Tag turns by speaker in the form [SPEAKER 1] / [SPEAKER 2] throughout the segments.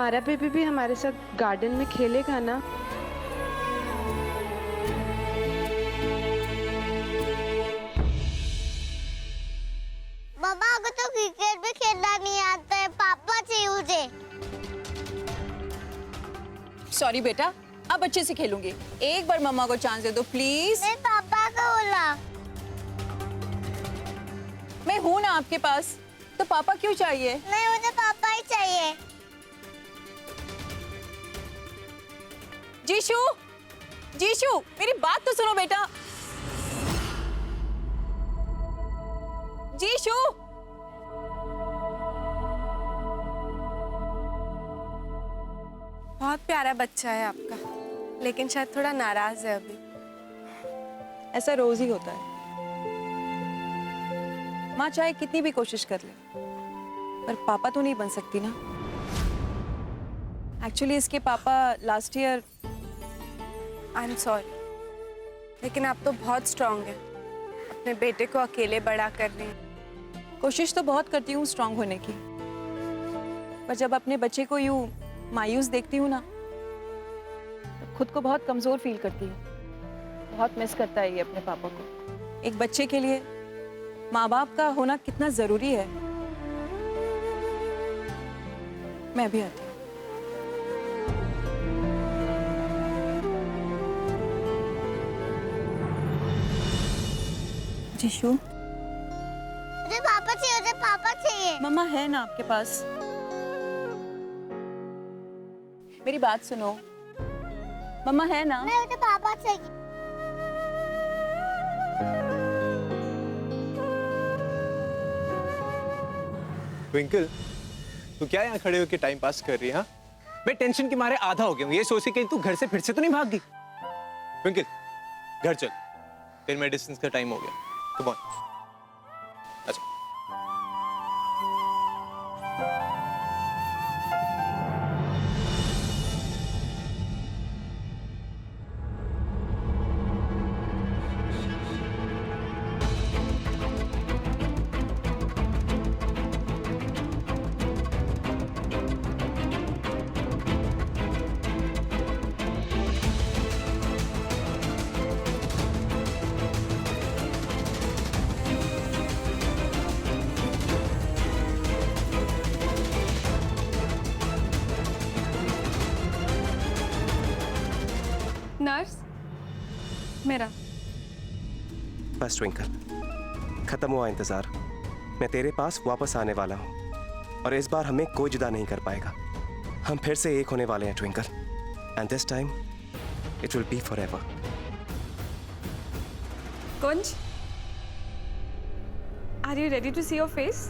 [SPEAKER 1] हमारा बेबी भी हमारे साथ गार्डन में खेलेगा ना?
[SPEAKER 2] मम्मा को तो क्रिकेट भी खेलना नहीं आता है, पापा चाहिए मुझे।
[SPEAKER 3] सॉरी बेटा, अब अच्छे से खेलूंगी। एक बार मम्मा को चांस दे दो प्लीज।
[SPEAKER 2] मैं पापा को बोला।
[SPEAKER 3] मैं हूं ना आपके पास, तो पापा क्यों चाहिए?
[SPEAKER 2] नहीं, मुझे पापा ही चाहिए।
[SPEAKER 3] जीशु, जीशु, मेरी बात तो सुनो बेटा। जीशु,
[SPEAKER 1] बहुत प्यारा बच्चा है आपका, लेकिन शायद थोड़ा नाराज है अभी।
[SPEAKER 3] ऐसा रोज ही होता है। माँ चाहे कितनी भी कोशिश कर ले, पर पापा तो नहीं बन सकती ना। एक्चुअली इसके पापा last year.
[SPEAKER 1] I am sorry, लेकिन आप तो बहुत स्ट्रांग हैं, अपने बेटे को अकेले बड़ा कर रही हैं।
[SPEAKER 3] कोशिश तो बहुत करती हूँ स्ट्रांग होने की, पर जब अपने बच्चे को यूं मायूस देखती हूँ ना, तो खुद को बहुत कमजोर फील करती हूँ। बहुत मिस करता है ये अपने पापा को। एक बच्चे के लिए माँ बाप का होना कितना जरूरी है। मैं भी आती हूँ। जीशु,
[SPEAKER 2] मुझे पापा चाहिए, मुझे पापा चाहिए।
[SPEAKER 3] मम्मा है ना आपके पास। मेरी बात सुनो, मम्मा है ना।
[SPEAKER 2] नहीं, मुझे पापा चाहिए।
[SPEAKER 4] ट्विंकल, तू क्या यहाँ खड़े होकर टाइम पास कर रही है? हाँ, मैं टेंशन के मारे आधा हो गया हूँ। ये सोच के कहीं तू घर से फिर से तो नहीं भाग गई? ट्विंकल, घर चल, तेरे मेडिसिन का टाइम हो गया। Come on. अच्छा,
[SPEAKER 1] नर्स, मेरा
[SPEAKER 5] बस ट्विंकल, खत्म हुआ इंतजार। मैं तेरे पास वापस आने वाला हूँ और इस बार हमें कोई जुदा नहीं कर पाएगा। हम फिर से एक होने वाले हैं Twinkle, and this time it will be forever.
[SPEAKER 1] Kunj, are you ready to see your face?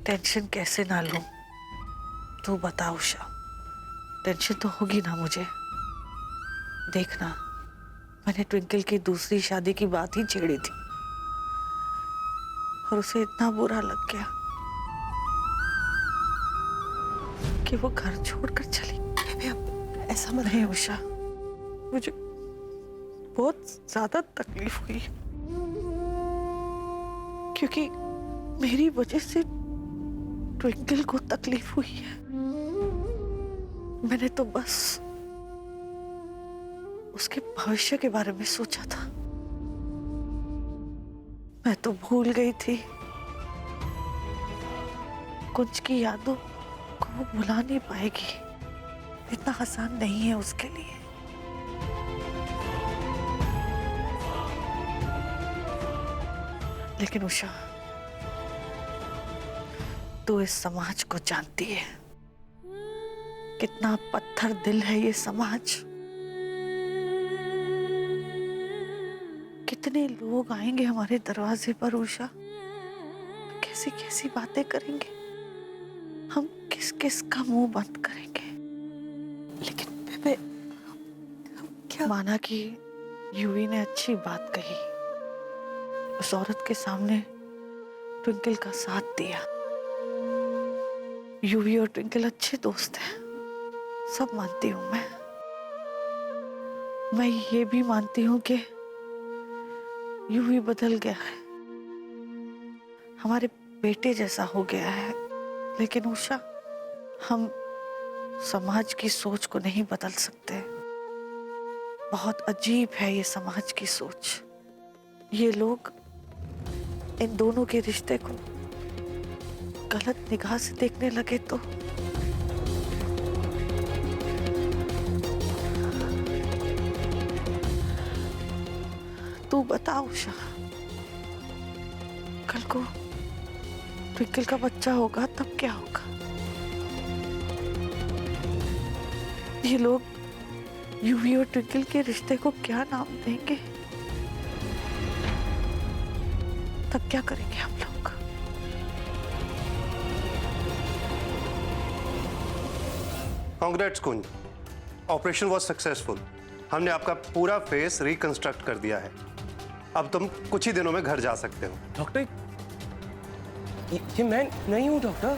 [SPEAKER 6] Tension कैसे ना लूं? तू बता उषा, टेंशन तो होगी ना मुझे। देखना, मैंने ट्विंकल की दूसरी शादी की बात ही छेड़ी थी और उसे इतना बुरा लग गया कि वो घर छोड़कर चली। अब ऐसा मत नहीं उषा, मुझे बहुत ज्यादा तकलीफ हुई क्योंकि मेरी वजह से ट्विंकल को तकलीफ हुई है। मैंने तो बस उसके भविष्य के बारे में सोचा था। मैं तो भूल गई थी कुछ की यादों को वो भुला नहीं पाएगी। इतना आसान नहीं है उसके लिए। लेकिन उषा, तू इस समाज को जानती है, कितना पत्थर दिल है ये समाज। कितने लोग आएंगे हमारे दरवाजे पर उषा, कैसी कैसी बातें करेंगे, हम किस किस का मुंह बंद करेंगे।
[SPEAKER 3] लेकिन बेबे क्या?
[SPEAKER 6] माना कि यूवी ने अच्छी बात कही, उस औरत के सामने ट्विंकल का साथ दिया। यूवी और ट्विंकल अच्छे दोस्त हैं, सब मानती हूं मैं ये भी मानती हूं कि यूवी बदल गया है, हमारे बेटे जैसा हो गया है। लेकिन उषा, हम समाज की सोच को नहीं बदल सकते। बहुत अजीब है ये समाज की सोच। ये लोग इन दोनों के रिश्ते को गलत निगाह से देखने लगे तो तू बता उषा, कल को ट्विंकल का बच्चा होगा तब क्या होगा? ये लोग यूवी और ट्विंकल के रिश्ते को क्या नाम देंगे? तब क्या करेंगे हम लोग?
[SPEAKER 7] Congrats Kunj, operation was successful. हमने आपका पूरा फेस रिकंस्ट्रक्ट कर दिया है। अब तुम कुछ ही दिनों में घर जा सकते हो।
[SPEAKER 5] डॉक्टर, ये मैं नहीं हूं डॉक्टर।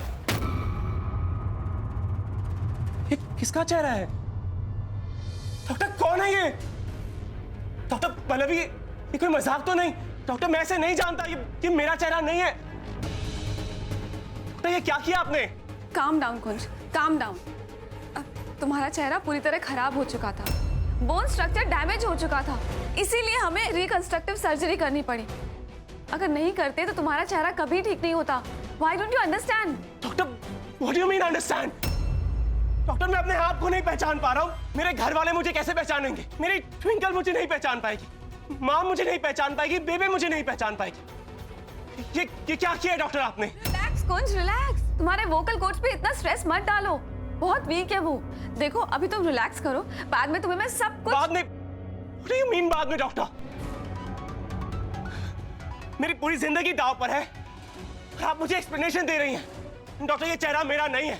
[SPEAKER 5] ये किसका चेहरा है? डॉक्टर कौन है ये? डॉक्टर पल्लवी, ये कोई मजाक तो नहीं? डॉक्टर मैं ऐसे नहीं जानता, ये मेरा चेहरा नहीं है। डॉक्टर ये क्या किया आपने?
[SPEAKER 1] काम डाउन कुंज, काम डाउन। तुम्हारा चेहरा पूरी तरह खराब हो चुका था, बोन स्ट्रक्चर डैमेज हो चुका था, इसीलिए हमें रिकंस्ट्रक्टिव सर्जरी करनी पड़ी। अगर नहीं करते तो तुम्हारा चेहरा कभी ठीक नहीं होता। Why don't you understand?
[SPEAKER 5] Doctor, what do you mean understand? Doctor मैं अपने आप को नहीं पहचान पा रहा हूँ। मेरे घर वाले मुझे कैसे पहचानेंगे? मेरी ट्विंकल मुझे नहीं पहचान पाएगी, माँ मुझे नहीं पहचान पाएगी, बेबे मुझे नहीं पहचान पाएगी। ये क्या किया डॉक्टर आपने?
[SPEAKER 1] रिलैक्स कुंज, रिलैक्स। तुम्हारे वोकल कोर्ड्स पे इतना स्ट्रेस मत डालो, बहुत वीक है वो। देखो अभी तुम रिलैक्स करो, बाद में तुम्हें मैं सब कुछ।
[SPEAKER 5] बाद में? What do you mean बाद में डॉक्टर? मेरी पूरी जिंदगी दांव पर है और आप मुझे एक्सप्लेनेशन दे रही हैं। डॉक्टर ये चेहरा मेरा नहीं है।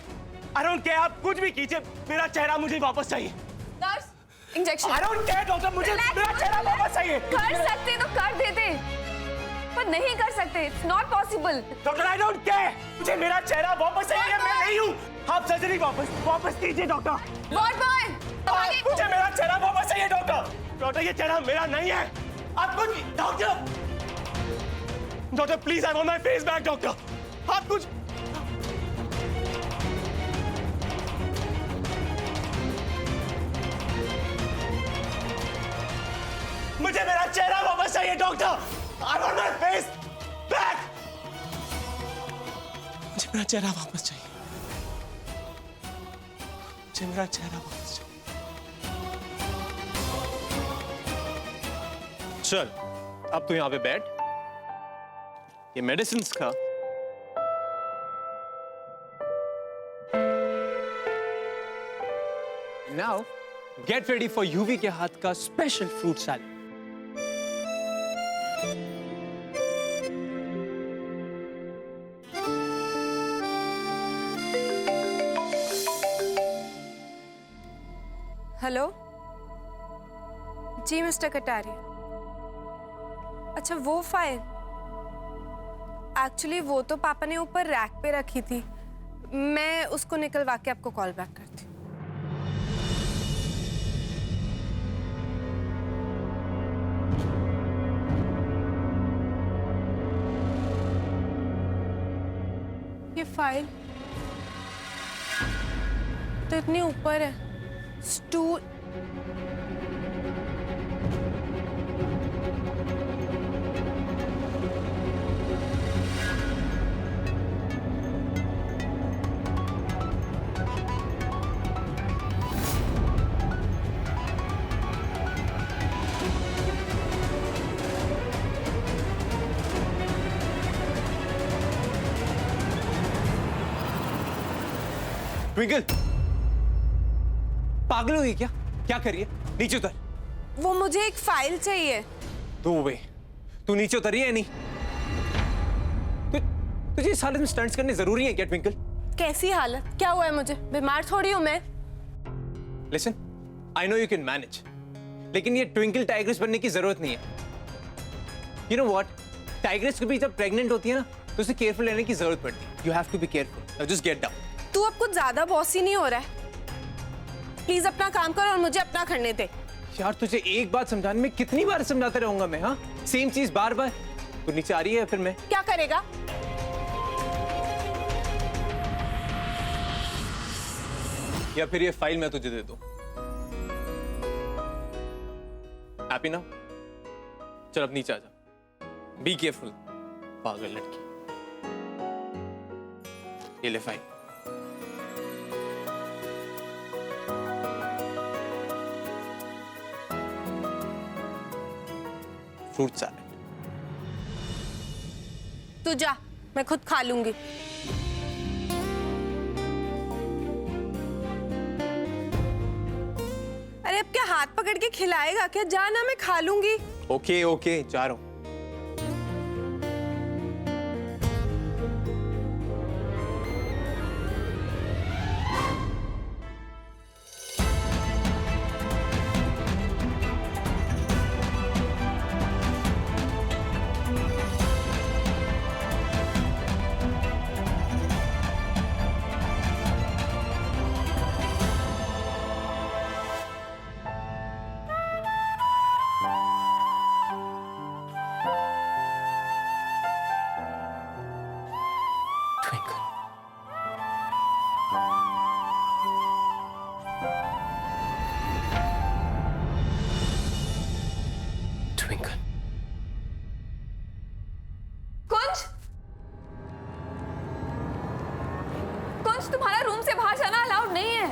[SPEAKER 5] I don't care, आप कुछ भी कीजिए, मेरा चेहरा मुझे वापस चाहिए।
[SPEAKER 1] Nurse, injection.
[SPEAKER 5] I don't care doctor, मुझे मेरा चेहरा वापस चाहिए।
[SPEAKER 1] कर सकते तो कर देते, पर नहीं कर सकते। It's not possible।
[SPEAKER 5] Doctor I don't care, मुझे मेरा चेहरा वापस चाहिए। मैं नहीं हूँ। आप सर्जरी वापस कीजिए डॉक्टर।
[SPEAKER 1] वॉर्ड बॉय,
[SPEAKER 5] मुझे मेरा चेहरा वापस चाहिए डॉक्टर। डॉक्टर ये चेहरा मेरा नहीं है। आप कुछ doctor please, I want my face back doctor. आप कुछ मुझे मेरा चेहरा वापस चाहिए doctor. I want my face back. मुझे मेरा चेहरा वापस चाहिए। मुझे मेरा चेहरा वापस चाहिए।
[SPEAKER 4] चल अब तू यहाँ पे बैठ, ये मेडिसिन खा। Now get ready for UV के हाथ का स्पेशल फ्रूट सैलेड।
[SPEAKER 1] हेलो जी मिस्टर कटारिया। अच्छा वो फाइल, एक्चुअली वो तो पापा ने ऊपर रैक पे रखी थी, मैं उसको निकलवा के आपको कॉल बैक करती हूँ। ये फाइल तो इतनी ऊपर है, स्टूल।
[SPEAKER 4] ट्विंकल, पागल हुई क्या? क्या करिए? नीचे उतर।
[SPEAKER 1] वो मुझे एक फाइल चाहिए।
[SPEAKER 4] दो वे। तू नीचे उतरी है नहीं? तुझे इस हालत में स्टंट्स करने जरूरी है क्या ट्विंकल?
[SPEAKER 8] कैसी हालत? क्या हुआ है मुझे? बीमार थोड़ी हूँ मैं।
[SPEAKER 4] Listen, I know you can manage, लेकिन ये ट्विंकल टाइग्रेस बनने की जरूरत नहीं है। यू नो व्हाट, टाइग्रेस कभी जब प्रेग्नेंट होती है ना तो उसे केयरफुल रहने की जरूरत पड़ती है। You have to be careful. Now just get down.
[SPEAKER 8] तू अब कुछ ज्यादा बॉसी नहीं हो रहा है? प्लीज अपना काम कर और मुझे अपना करने दे।
[SPEAKER 4] यार तुझे एक बात समझाने में कितनी बार समझाते रहूंगा मैं? हाँ, सेम चीज बार बार। तू नीचे आ रही है फिर मैं
[SPEAKER 8] क्या करेगा?
[SPEAKER 4] या फिर ये फाइल मैं तुझे दे दूं? हैप्पी ना? चल अब नीचे आ जा। बी केयरफुल, पागल लड़की। ये ले फाइल। Fruit salad.
[SPEAKER 8] तू जा, मैं खुद खा लूंगी। अरे अब क्या हाथ पकड़ के खिलाएगा क्या? जाना, मैं खा लूंगी।
[SPEAKER 4] ओके ओके, जा रहा हूं।
[SPEAKER 5] ट्विंकल,
[SPEAKER 1] कुंज, कुंज तुम्हारा रूम से बाहर जाना अलाउड नहीं है।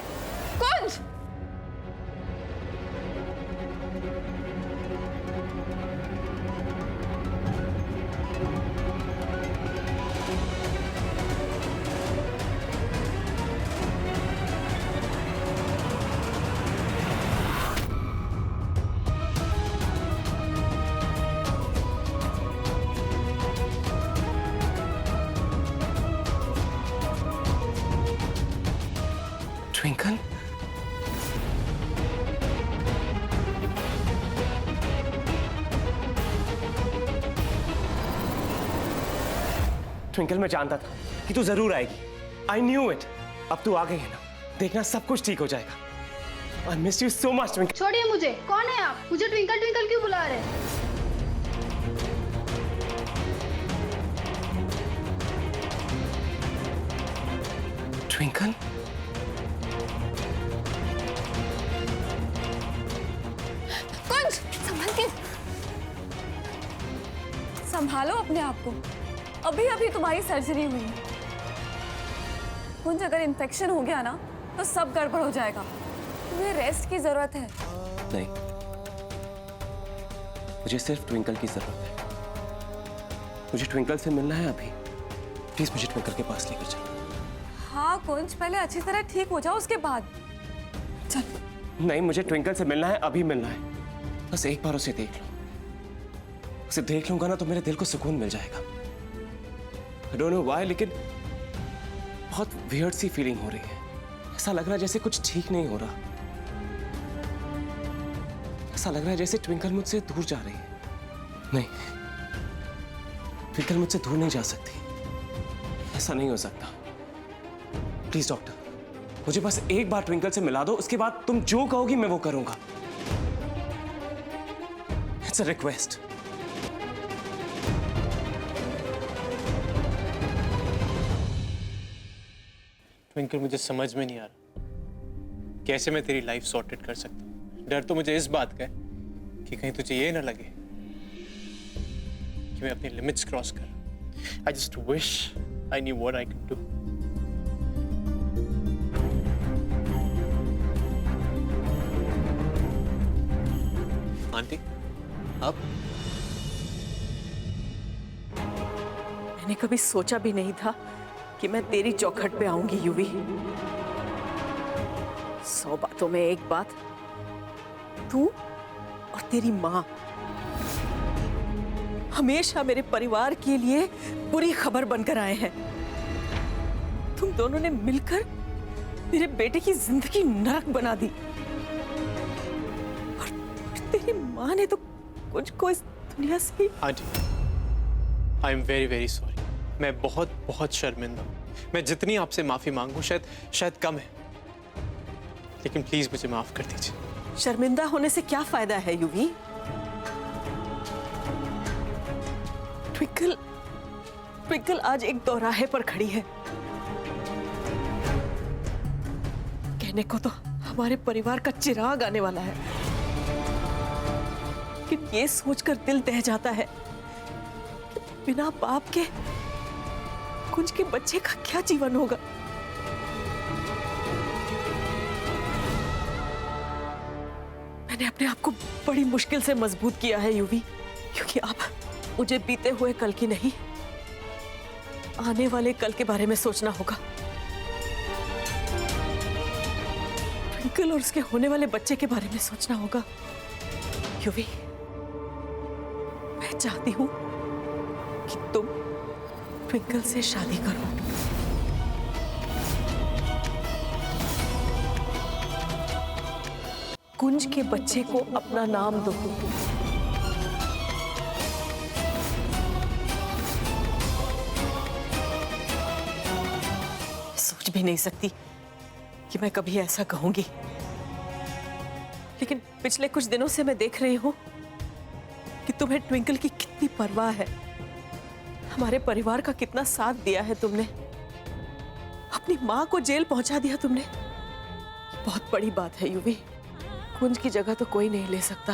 [SPEAKER 1] कुंज,
[SPEAKER 5] ट्विंकल, ट्विंकल, मैं जानता था कि तू जरूर आएगी। I knew it. अब तू आ गई है ना, देखना सब कुछ ठीक हो जाएगा। I miss you so much twinkle.
[SPEAKER 9] छोड़िए मुझे। कौन है आप? मुझे ट्विंकल ट्विंकल क्यों बुला रहे हैं?
[SPEAKER 5] ट्विंकल,
[SPEAKER 1] कुंज, संभल के, संभालो अपने आप को। अभी अभी तुम्हारी सर्जरी हुई है। कुंज, अगर इन्फेक्शन हो गया ना तो सब गड़बड़ हो जाएगा। तुम्हें रेस्ट की जरूरत है।
[SPEAKER 5] नहीं, मुझे सिर्फ ट्विंकल की जरूरत है। मुझे ट्विंकल से मिलना है अभी। प्लीज मुझे ट्विंकल के पास लेकर चलो।
[SPEAKER 1] हाँ कुंज, पहले अच्छी तरह ठीक हो जाओ, उसके बाद चल।
[SPEAKER 5] नहीं, मुझे ट्विंकल से मिलना है, अभी मिलना है। बस एक बार उसे देख लो। उसे देख लूंगा ना तो मेरे दिल को सुकून मिल जाएगा। I don't know why, लेकिन बहुत वियर्ड सी फीलिंग हो रही है। ऐसा लग रहा है जैसे कुछ ठीक नहीं हो रहा। ऐसा लग रहा है जैसे ट्विंकल मुझसे दूर जा रही है। नहीं, ट्विंकल मुझसे दूर नहीं जा सकती। ऐसा नहीं हो सकता। प्लीज डॉक्टर, मुझे बस एक बार ट्विंकल से मिला दो, उसके बाद तुम जो कहोगी मैं वो करूंगा। It's a request.
[SPEAKER 4] ट्विंकल, मुझे समझ में नहीं आ रहा कैसे मैं तेरी लाइफ सॉर्टेड कर सकता हूँ। डर तो मुझे इस बात का है कि कहीं तुझे ये ना लगे कि मैं अपनी लिमिट्स क्रॉस कर रहा हूं। I just wish I knew what I could do. Aunty, आप?
[SPEAKER 3] मैंने कभी सोचा भी नहीं था कि मैं तेरी चौखट पे आऊंगी युवी। 100 बातों में एक बात, तू और तेरी माँ
[SPEAKER 6] हमेशा मेरे परिवार के लिए बुरी खबर बनकर आए हैं। तुम दोनों ने मिलकर मेरे बेटे की जिंदगी नरक बना दी। और तेरी माँ ने तो कुछ को इस दुनिया से।
[SPEAKER 4] Aunty, I am very very sorry. मैं बहुत बहुत शर्मिंदा हूँ। मैं जितनी आपसे माफी मांगू शायद कम है, लेकिन प्लीज मुझे माफ कर दीजिए।
[SPEAKER 6] शर्मिंदा होने से क्या फायदा है युवी? ट्विंकल आज एक दौराहे पर खड़ी है। कहने को तो हमारे परिवार का चिराग आने वाला है, लेकिन ये सोचकर दिल दह जाता है कि बिना बाप के कुंज के बच्चे का क्या जीवन होगा। मैंने अपने आप को बड़ी मुश्किल से मजबूत किया है युवी, क्योंकि अब मुझे बीते हुए कल की नहीं, आने वाले कल के बारे में सोचना होगा। ट्विंकल और उसके होने वाले बच्चे के बारे में सोचना होगा। युवी, मैं चाहती हूं कि तुम ट्विंकल से शादी करो। कुंज के बच्चे को अपना नाम दो। सोच भी नहीं सकती कि मैं कभी ऐसा कहूंगी, लेकिन पिछले कुछ दिनों से मैं देख रही हूं कि तुम्हें ट्विंकल की कितनी परवाह है। हमारे परिवार का कितना साथ दिया है तुमने। अपनी मां को जेल पहुंचा दिया तुमने। बहुत बड़ी बात है युवी। कुंज की जगह तो कोई नहीं ले सकता,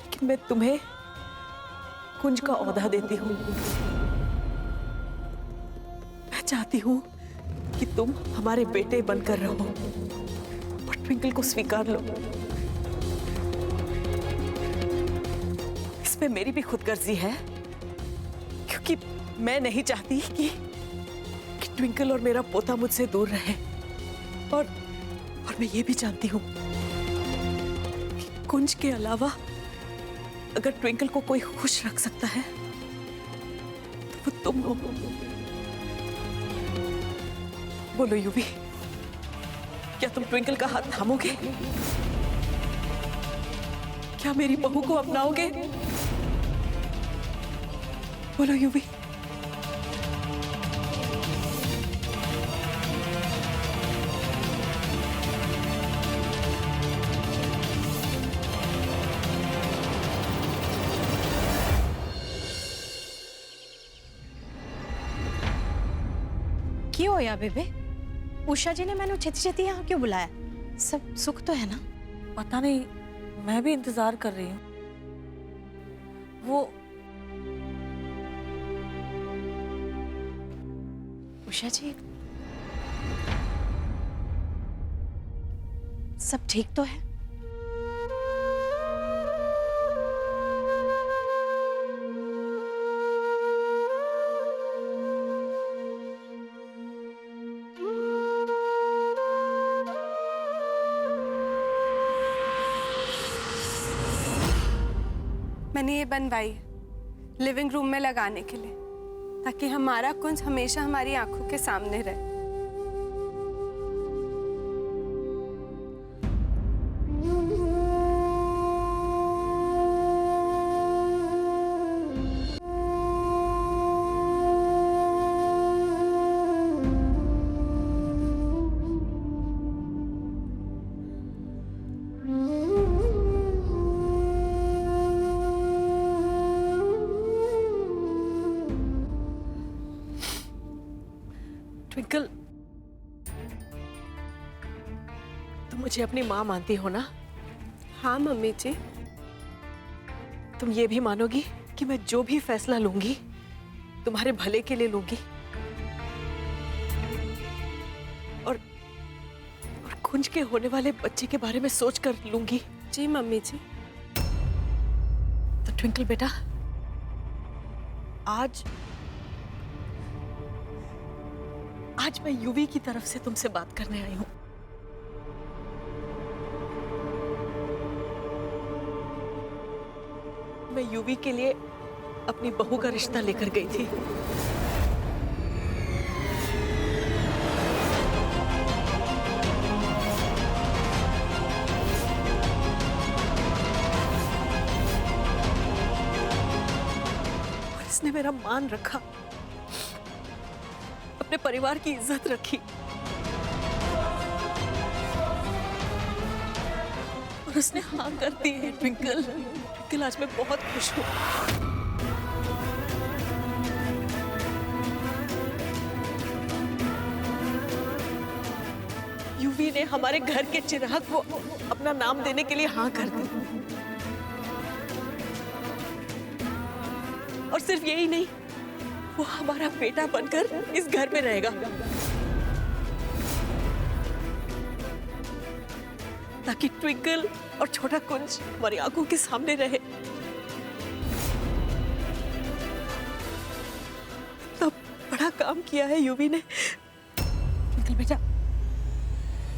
[SPEAKER 6] लेकिन मैं तुम्हें कुंज का ओहदा देती हूं। मैं चाहती हूं कि तुम हमारे बेटे बनकर रहो और ट्विंकल को स्वीकार लो। इसमें मेरी भी खुदगर्जी है, क्योंकि मैं नहीं चाहती कि ट्विंकल और मेरा पोता मुझसे दूर रहे। और मैं ये भी जानती हूं कि कुंज के अलावा अगर ट्विंकल को कोई खुश रख सकता है तो वो तुम हो। बोलो युवी, क्या तुम ट्विंकल का हाथ थामोगे? क्या मेरी बहू को अपनाओगे? बोलो युवी।
[SPEAKER 10] क्यों होया बेबे? उषा जी ने मैंने छेती छेती यहाँ क्यों बुलाया? सब सुख तो है ना?
[SPEAKER 6] पता नहीं, मैं भी इंतजार कर रही हूँ। वो
[SPEAKER 10] उषा जी, सब ठीक तो है?
[SPEAKER 8] मैंने ये बनवाई लिविंग रूम में लगाने के लिए, ताकि हमारा कुंज हमेशा हमारी आंखों के सामने रहे।
[SPEAKER 6] ट्विंकल, तुम मुझे अपनी माँ मानती हो ना?
[SPEAKER 8] हाँ मम्मी जी।
[SPEAKER 6] तुम ये भी मानोगी कि मैं जो भी फैसला लूंगी तुम्हारे भले के लिए लूंगी, और कुंज के होने वाले बच्चे के बारे में सोच कर लूंगी।
[SPEAKER 8] जी मम्मी जी।
[SPEAKER 6] तो ट्विंकल बेटा, आज मैं युवी की तरफ से तुमसे बात करने आई हूं। मैं यूवी के लिए अपनी बहू का रिश्ता लेकर गई थी। और इसने मेरा मान रखा, अपने परिवार की इज्जत रखी और उसने हाँ कर दी है। ट्विंकल, ट्विंकल आज मैं बहुत खुश हूँ। यूवी ने हमारे घर के चिराग को अपना नाम देने के लिए हाँ कर दी। और सिर्फ यही नहीं, वो हमारा बेटा बनकर इस घर में रहेगा, ताकि ट्विंकल और छोटा कुंज हमारी आंखों के सामने रहे। तब बड़ा काम किया है यूवी ने। ट्विंकल बेटा,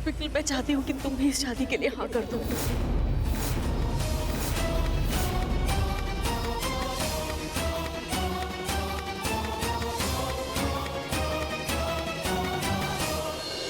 [SPEAKER 6] ट्विंकल मैं चाहती हूँ कि तुम भी इस शादी के लिए हाँ कर दो।